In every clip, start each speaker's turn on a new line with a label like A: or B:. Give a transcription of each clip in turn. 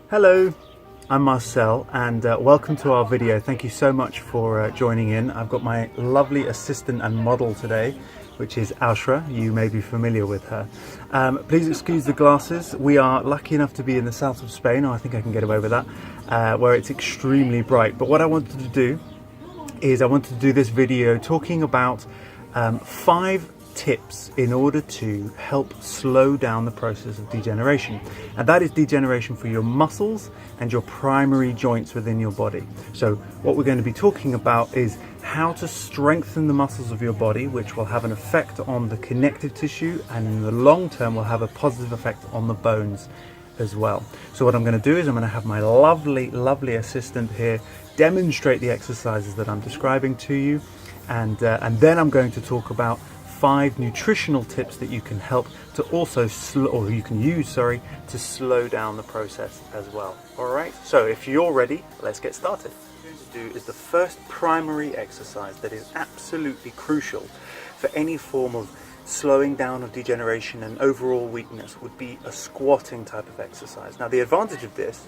A: Hello, I'm Marcel and welcome to our video. Thank you so much for joining in. I've got my lovely assistant and model today, which is Aushra. You may be familiar with her. Please excuse the glasses. We are lucky enough to be in the south of Spain, or I think I can get away with that, where it's extremely bright. But what I wanted to do is I wanted to do this video talking about 5 tips in order to help slow down the process of degeneration, and that is degeneration for your muscles and your primary joints within your body. So what we're going to be talking about is how to strengthen the muscles of your body, which will have an effect on the connective tissue, and in the long term will have a positive effect on the bones as well. So what I'm going to do is I'm going to have my lovely assistant here demonstrate the exercises that I'm describing to you, and then I'm going to talk about 5 nutritional tips that you can help to also use to slow down the process as well. All right, so if you're ready, let's get started. What we're going to do is the first primary exercise that is absolutely crucial for any form of slowing down of degeneration and overall weakness would be a squatting type of exercise. Now the advantage of this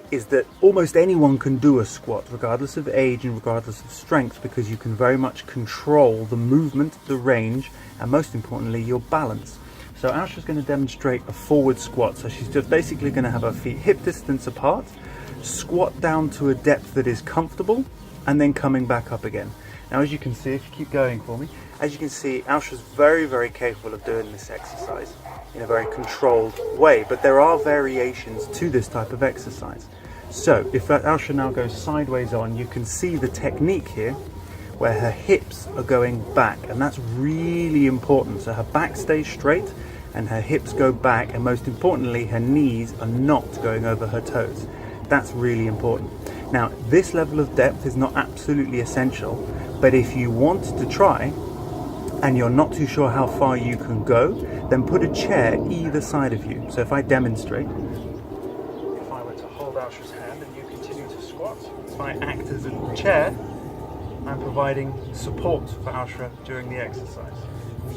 A: is that almost anyone can do a squat regardless of age and regardless of strength, because you can very much control the movement, the range, and most importantly your balance. So Aushra's going to demonstrate a forward squat. So she's just basically going to have her feet hip distance apart, squat down to a depth that is comfortable, and then coming back up again. Now as you can see, if you keep going for me, as you can see, Aushra's very capable of doing this exercise in a very controlled way, but there are variations to this type of exercise. So if Aushra now goes sideways on, you can see the technique here where her hips are going back, and that's really important. So her back stays straight and her hips go back, and most importantly her knees are not going over her toes. That's really important. Now this level of depth is not absolutely essential, but if you want to try and you're not too sure how far you can go, then put a chair either side of you. So if I demonstrate, if I were to hold Aushra's hand and you continue to squat, if I act as a chair, I'm providing support for Aushra during the exercise.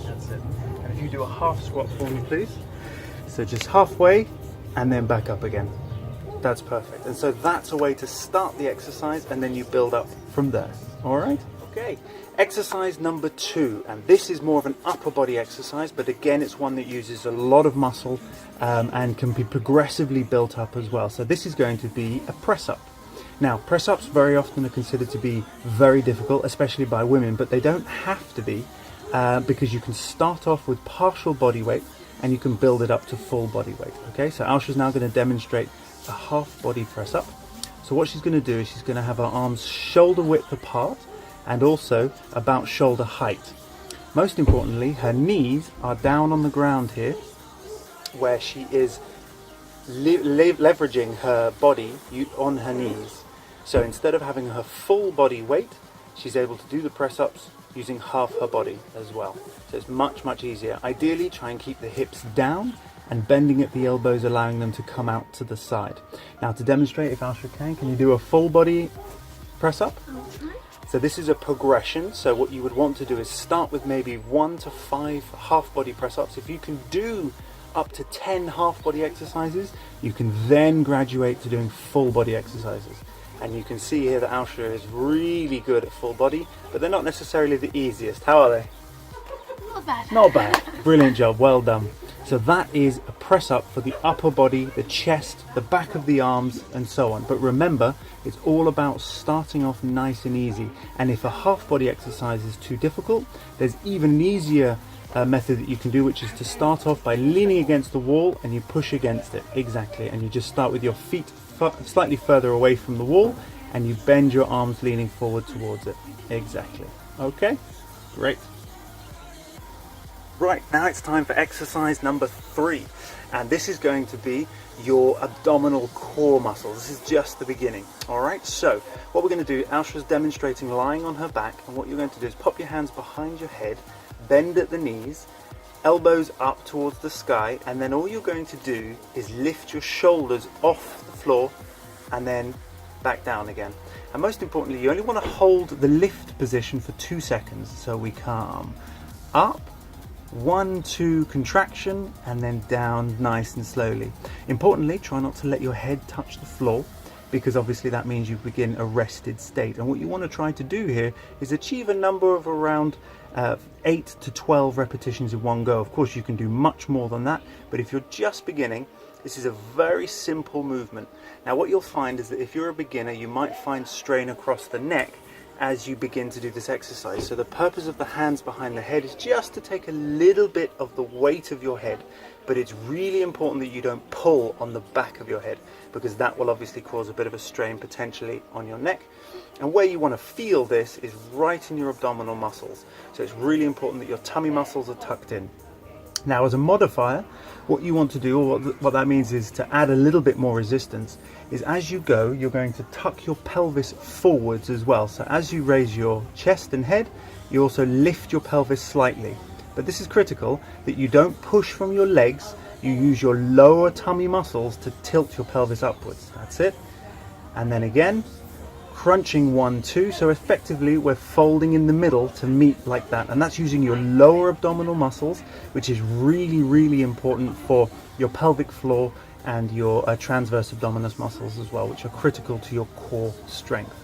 A: That's it. And if you do a half squat for me, please. So just halfway and then back up again. That's perfect. And so that's a way to start the exercise, and then you build up from there. All right? Okay. Exercise number 2, and this is more of an upper body exercise, but again it's one that uses a lot of muscle and can be progressively built up as well. So this is going to be a press up. Now press ups very often are considered to be very difficult, especially by women, but they don't have to be, because you can start off with partial body weight and you can build it up to full body weight. Okay, so Aushra's now going to demonstrate a half body press up. So what she's going to do is she's going to have her arms shoulder width apart and also about shoulder height. Most importantly, her knees are down on the ground here, where she is leveraging her body on her knees. So instead of having her full body weight, she's able to do the press ups using half her body as well. So it's much easier. Ideally try and keep the hips down and bending at the elbows, allowing them to come out to the side. Now to demonstrate, if Aushra can you do a full body press up? So this is a progression, so what you would want to do is start with maybe 1 to 5 half body press ups. If you can do up to 10 half body exercises, you can then graduate to doing full body exercises. And you can see here that Aushra is really good at full body, but they're not necessarily the easiest. How are they?
B: Not bad.
A: Not bad. Brilliant job, well done. So that is a press up for the upper body, the chest, the back of the arms, and so on. But remember, it's all about starting off nice and easy. And if a half body exercise is too difficult, there's even an easier method that you can do, which is to start off by leaning against the wall and you push against it. Exactly. And you just start with your feet slightly further away from the wall and you bend your arms leaning forward towards it. Exactly. Okay, great. Right, now it's time for exercise number 3, and this is going to be your abdominal core muscles. This is just the beginning. All right, so what we're going to do, Aushra's demonstrating lying on her back, and what you're going to do is pop your hands behind your head, bend at the knees, elbows up towards the sky, and then all you're going to do is lift your shoulders off the floor and then back down again. And most importantly, you only want to hold the lift position for 2 seconds. So we come up, 1, 2 contraction, and then down nice and slowly. Importantly, try not to let your head touch the floor, because obviously that means you begin a rested state. And what you want to try to do here is achieve a number of around 8 to 12 repetitions in one go. Of course, you can do much more than that, but if you're just beginning, this is a very simple movement. Now, what you'll find is that if you're a beginner, you might find strain across the neck as you begin to do this exercise. So the purpose of the hands behind the head is just to take a little bit of the weight of your head, but it's really important that you don't pull on the back of your head, because that will obviously cause a bit of a strain potentially on your neck. And where you want to feel this is right in your abdominal muscles. So it's really important that your tummy muscles are tucked in. Now, as a modifier, what you want to do, or what that means is to add a little bit more resistance, is as you go, you're going to tuck your pelvis forwards as well. So as you raise your chest and head, you also lift your pelvis slightly. But this is critical, that you don't push from your legs, you use your lower tummy muscles to tilt your pelvis upwards. That's it. And then again, crunching 1, 2, so effectively we're folding in the middle to meet like that, and that's using your lower abdominal muscles, which is really important for your pelvic floor and your transverse abdominis muscles as well, which are critical to your core strength.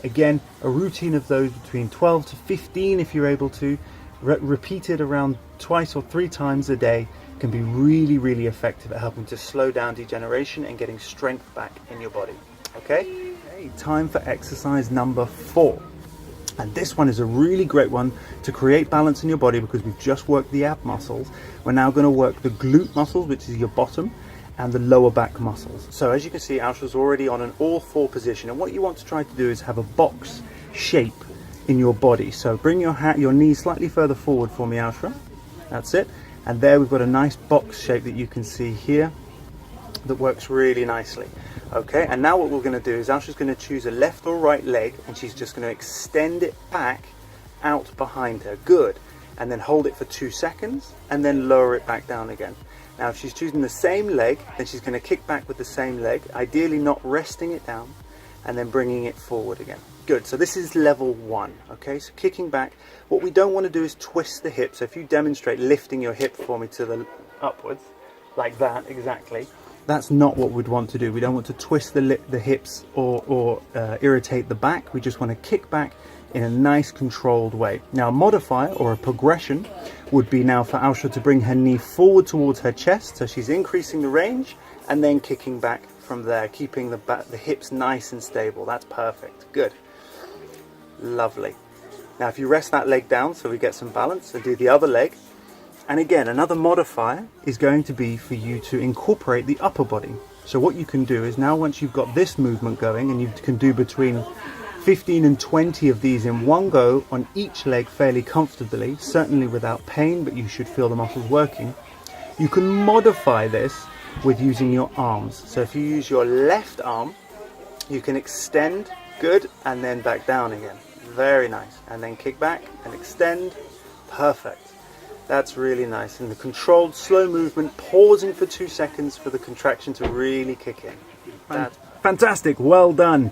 A: Again, a routine of those between 12 to 15 if you're able to, repeated around 2 or 3 times a day, can be really effective at helping to slow down degeneration and getting strength back in your body. Okay, time for exercise number 4. And this one is a really great one to create balance in your body, because we've just worked the ab muscles. We're now going to work the glute muscles, which is your bottom, and the lower back muscles. So as you can see, Aushra's already on an all 4 position, and what you want to try to do is have a box shape in your body. So bring your knees slightly further forward for me, Aushra. That's it. And there we've got a nice box shape that you can see here that works really nicely. Okay, and now what we're going to do is Aushra's going to choose a left or right leg, and she's just going to extend it back out behind her. Good. And then hold it for 2 seconds and then lower it back down again. Now if she's choosing the same leg, then she's going to kick back with the same leg, ideally not resting it down, and then bringing it forward again. Good. So this is level 1. Okay, so kicking back. What we don't want to do is twist the hip. So if you demonstrate lifting your hip for me to the upwards, like that, exactly. That's not what we'd want to do. We don't want to twist the hips or irritate the back. We just want to kick back in a nice controlled way. Now a modifier or a progression would be now for Aushra to bring her knee forward towards her chest, so she's increasing the range and then kicking back from there, keeping the hips nice and stable. That's perfect. Good. Lovely. Now if you rest that leg down so we get some balance, and do the other leg. And again, another modifier is going to be for you to incorporate the upper body. So what you can do is now, once you've got this movement going, and you can do between 15 and 20 of these in one go on each leg fairly comfortably, certainly without pain, but you should feel the muscles working. You can modify this with using your arms. So if you use your left arm, you can extend, good, and then back down again. Very nice. And then kick back and extend. Perfect. That's really nice. And the controlled slow movement, pausing for 2 seconds for the contraction to really kick in. That's fantastic. Well done.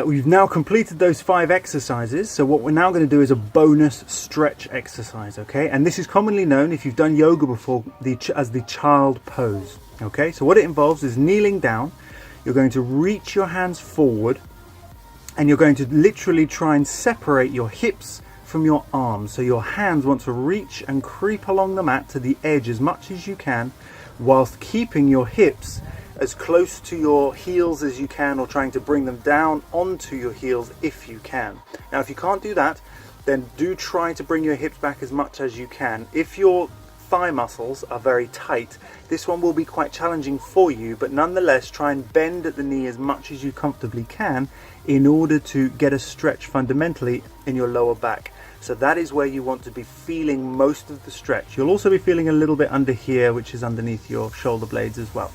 A: We've now completed those 5 exercises. So what we're now going to do is a bonus stretch exercise. Okay. And this is commonly known, if you've done yoga before, as the child pose. Okay. So what it involves is kneeling down. You're going to reach your hands forward, and you're going to literally try and separate your hips from your arms. So your hands want to reach and creep along the mat to the edge as much as you can, whilst keeping your hips as close to your heels as you can, or trying to bring them down onto your heels if you can. Now if you can't do that, then do try to bring your hips back as much as you can. If your thigh muscles are very tight, this one will be quite challenging for you, but nonetheless try and bend at the knee as much as you comfortably can in order to get a stretch fundamentally in your lower back. So that is where you want to be feeling most of the stretch. You'll also be feeling a little bit under here, which is underneath your shoulder blades as well.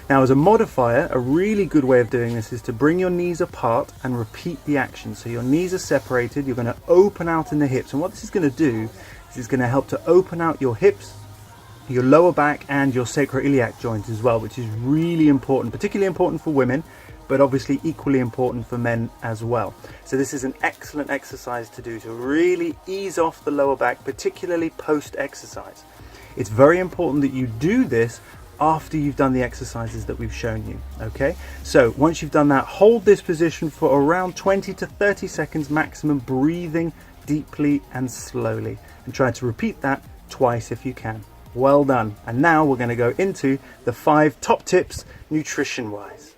A: Now as a modifier, a really good way of doing this is to bring your knees apart and repeat the action. So your knees are separated, you're going to open out in the hips, and what this is going to do is it's going to help to open out your hips, your lower back, and your sacroiliac joint as well, which is really important, particularly important for women, but obviously equally important for men as well. So this is an excellent exercise to do to really ease off the lower back, particularly post-exercise. It's very important that you do this after you've done the exercises that we've shown you. Okay, so once you've done that, hold this position for around 20 to 30 seconds maximum, breathing deeply and slowly, and try to repeat that twice if you can. Well done. And now we're going to go into the 5 top tips nutrition wise.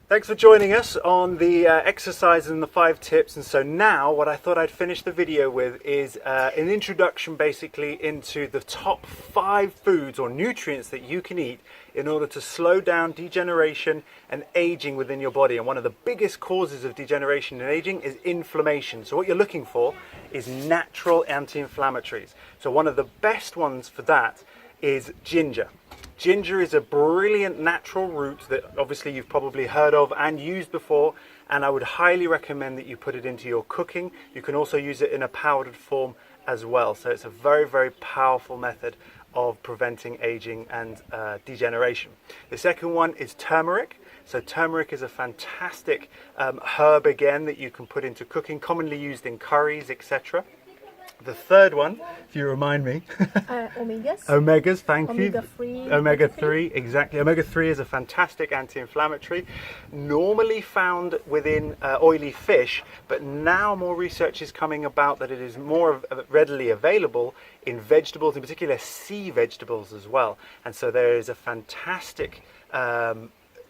A: Thanks for joining us on the exercise and the 5 tips. And so now what I thought I'd finish the video with is an introduction basically into the top 5 foods or nutrients that you can eat in order to slow down degeneration and aging within your body. And one of the biggest causes of degeneration and aging is inflammation. So what you're looking for is natural anti-inflammatories. So one of the best ones for that is ginger. Ginger is a brilliant natural root that obviously you've probably heard of and used before, and I would highly recommend that you put it into your cooking. You can also use it in a powdered form as well. So it's a very, very powerful method of preventing aging and degeneration. The second one is turmeric. So turmeric is a fantastic herb again that you can put into cooking, commonly used in curries, etc. The third one, if you remind me.
B: Omegas.
A: Omegas, thank you.
B: Omega-3.
A: Omega-3, exactly. Omega-3 is a fantastic anti-inflammatory, normally found within oily fish, but now more research is coming about that it is more readily available in vegetables, in particular sea vegetables as well. And so there is a fantastic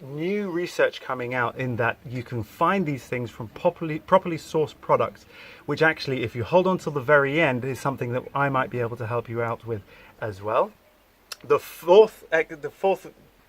A: new research coming out in that you can find these things from properly sourced products, which actually, if you hold on till the very end, is something that I might be able to help you out with as well. The fourth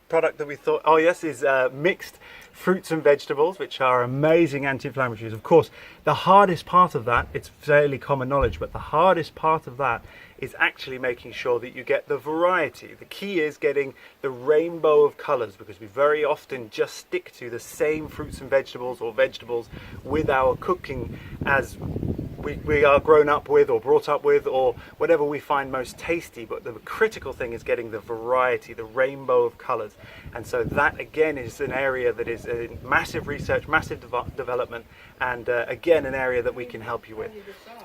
A: product that we thought, oh yes, is mixed fruits and vegetables, which are amazing anti-inflammatories. Of course, the hardest part of that, it's fairly common knowledge, but the hardest part of that is actually making sure that you get the variety. The key is getting the rainbow of colors, because we very often just stick to the same fruits and vegetables or vegetables with our cooking as we are grown up with or brought up with, or whatever we find most tasty. But the critical thing is getting the variety, the rainbow of colors. And so that again is an area that is in massive research, massive development, and again an area that we can help you with.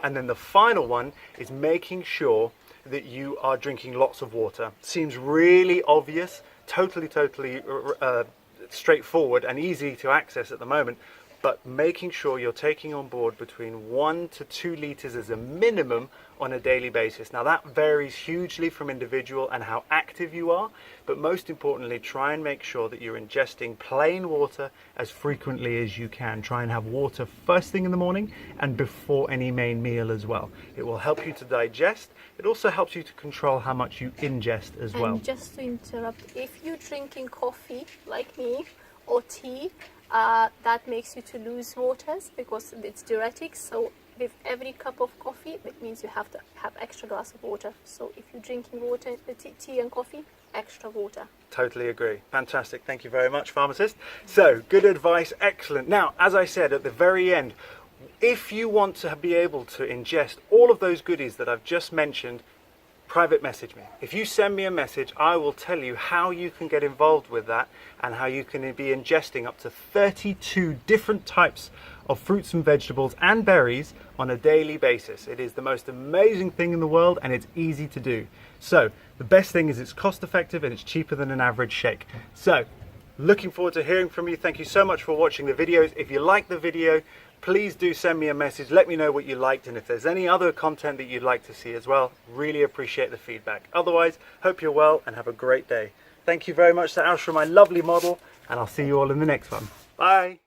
A: And then the final one is making sure that you are drinking lots of water. Seems really obvious, totally straightforward and easy to access at the moment, but making sure you're taking on board between 1 to 2 liters as a minimum on a daily basis. Now that varies hugely from individual and how active you are, but most importantly, try and make sure that you're ingesting plain water as frequently as you can. Try and have water first thing in the morning and before any main meal as well. It will help you to digest. It also helps you to control how much you ingest as well.
B: And just to interrupt, if you're drinking coffee like me or tea, that makes you to lose waters because it's diuretic. So with every cup of coffee, it means you have to have extra glass of water. So if you're drinking water, tea and coffee, extra water.
A: Totally agree. Fantastic. Thank you very much, pharmacist. So good advice. Excellent. Now, as I said at the very end, if you want to be able to ingest all of those goodies that I've just mentioned, private message me. If you send me a message, I will tell you how you can get involved with that and how you can be ingesting up to 32 different types of fruits and vegetables and berries on a daily basis. It is the most amazing thing in the world, and it's easy to do. So the best thing is it's cost effective and it's cheaper than an average shake. So looking forward to hearing from you. Thank you so much for watching the videos. If you like the video, please do send me a message. Let me know what you liked, and if there's any other content that you'd like to see as well, really appreciate the feedback. Otherwise, hope you're well and have a great day. Thank you very much to Aisha, my lovely model, and I'll see you all in the next one. Bye.